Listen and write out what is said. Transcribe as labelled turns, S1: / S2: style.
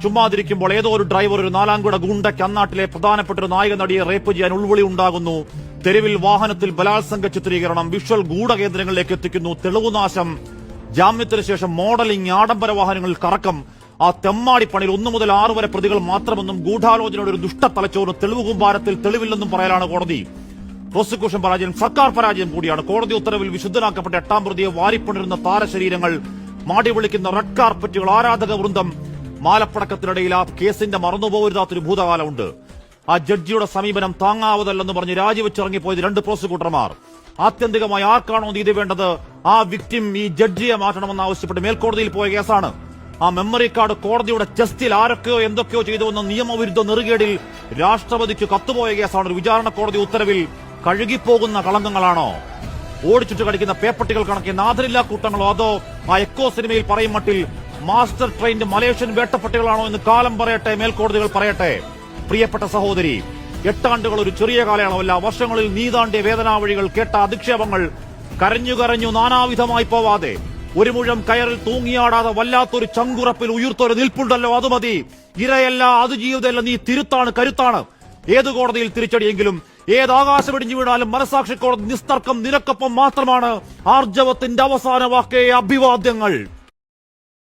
S1: ചുമ്മാതിരിക്കുമ്പോൾ ഏതോ ഒരു ഡ്രൈവർ ഒരു നാലാംകുട ഗുണ്ടയ്ക്ക് അന്നാട്ടിലെ പ്രധാനപ്പെട്ട ഒരു നായക നടിയെ റേപ്പ് ചെയ്യാൻ ഉൾവിളി ഉണ്ടാകുന്നു. തെരുവിൽ വാഹനത്തിൽ ബലാത്സംഗ ചിത്രീകരണം, വിഷ്വൽ ഗൂഢകേന്ദ്രങ്ങളിലേക്ക് എത്തിക്കുന്നു, തെളിവുനാശം, ജാമ്യത്തിന് ശേഷം മോഡലിംഗ്, ആഡംബര വാഹനങ്ങളിൽ കറക്കം. ആ തെമ്മാടിപ്പണിയിൽ 1 മുതൽ 6 വരെ പ്രതികൾ മാത്രമെന്നും ഗൂഢാലോചനയുടെ ഒരു ദുഷ്ട തലച്ചോറിന് തെളിവ് കൂമ്പാരത്തിൽ തെളിവില്ലെന്നും പറയാനാണ് കോടതി. പ്രോസിക്യൂഷൻ പരാജയം, സർക്കാർ പരാജയം കൂടിയാണ്. കോടതി ഉത്തരവിൽ വിശുദ്ധനാക്കപ്പെട്ട 8ാം പ്രതിയെ വാരിപ്പണിരുന്ന താരശരീരങ്ങൾ, മാടി വിളിക്കുന്ന റെഡ് കാർപ്പറ്റുകൾ, ആരാധക വൃന്ദം. മാലപ്പടക്കത്തിനിടയിൽ ആ കേസിന്റെ മറന്നുപോകരുതാത്തൊരു ഭൂതകാലമുണ്ട്. ആ ജഡ്ജിയുടെ സമീപനം താങ്ങാവതല്ലെന്ന് പറഞ്ഞ് രാജിവെച്ചിറങ്ങിപ്പോയത് 2 പ്രോസിക്യൂട്ടർമാർ. ആത്യന്തികമായി ആർക്കാണോ നീതി വേണ്ടത് ആ വിക്ടിം ഈ ജഡ്ജിയെ മാറ്റണമെന്ന് ആവശ്യപ്പെട്ട് മേൽക്കോടതിയിൽ പോയ കേസാണ്. ആ മെമ്മറി കാർഡ് കോടതിയുടെ ചെസ്റ്റിൽ ആരൊക്കെയോ എന്തൊക്കെയോ ചെയ്തുവെന്ന നിയമവിരുദ്ധ നെറുകേടിൽ രാഷ്ട്രപതിക്ക് കത്തുപോയ കേസാണ്. ഒരു വിചാരണ കോടതി ഉത്തരവിൽ കഴുകിപ്പോകുന്ന കളങ്കങ്ങളാണോ, ഓടിച്ചുട്ട് കടിക്കുന്ന പേപ്പട്ടികൾ കണക്കിയ നാഥരില്ലാ കൂട്ടങ്ങളോ, അതോ ആ എക്കോ സിനിമയിൽ പറയും മട്ടിൽ മാസ്റ്റർ ട്രെയിൻഡ് മലേഷ്യൻ വേട്ടപ്പട്ടികളാണോ എന്ന് കാലം പറയട്ടെ, മേൽക്കോടതികൾ പറയട്ടെ. പ്രിയപ്പെട്ട സഹോദരി, 8 ആണ്ടുകൾ ഒരു ചെറിയ കാലയളവല്ല. വർഷങ്ങളിൽ നീതാണ്ടിയ വേദനാവഴികൾ, കേട്ട അധിക്ഷേപങ്ങൾ, കരഞ്ഞു നാനാവിധമായി പോവാതെ ഒരു മുഴം കയറിൽ തൂങ്ങിയാടാതെ വല്ലാത്തൊരു ചങ്കുറപ്പിൽ ഉയർത്തൊരു നിൽപ്പുണ്ടല്ലോ, അത് മതി. ഇരയല്ല, അത് ജീവിതമല്ല, നീ തിരുത്താണ്, കരുത്താണ്. ഏത് കോടതിയിൽ തിരിച്ചടിയെങ്കിലും, ഏത് ആകാശമിടിഞ്ഞു വീണാലും മനസാക്ഷി കോടതി നിസ്തർക്കം നിനക്കൊപ്പം മാത്രമാണ്. ആർജവത്തിന്റെ അവസാന വാക്കേ അഭിവാദ്യങ്ങൾ.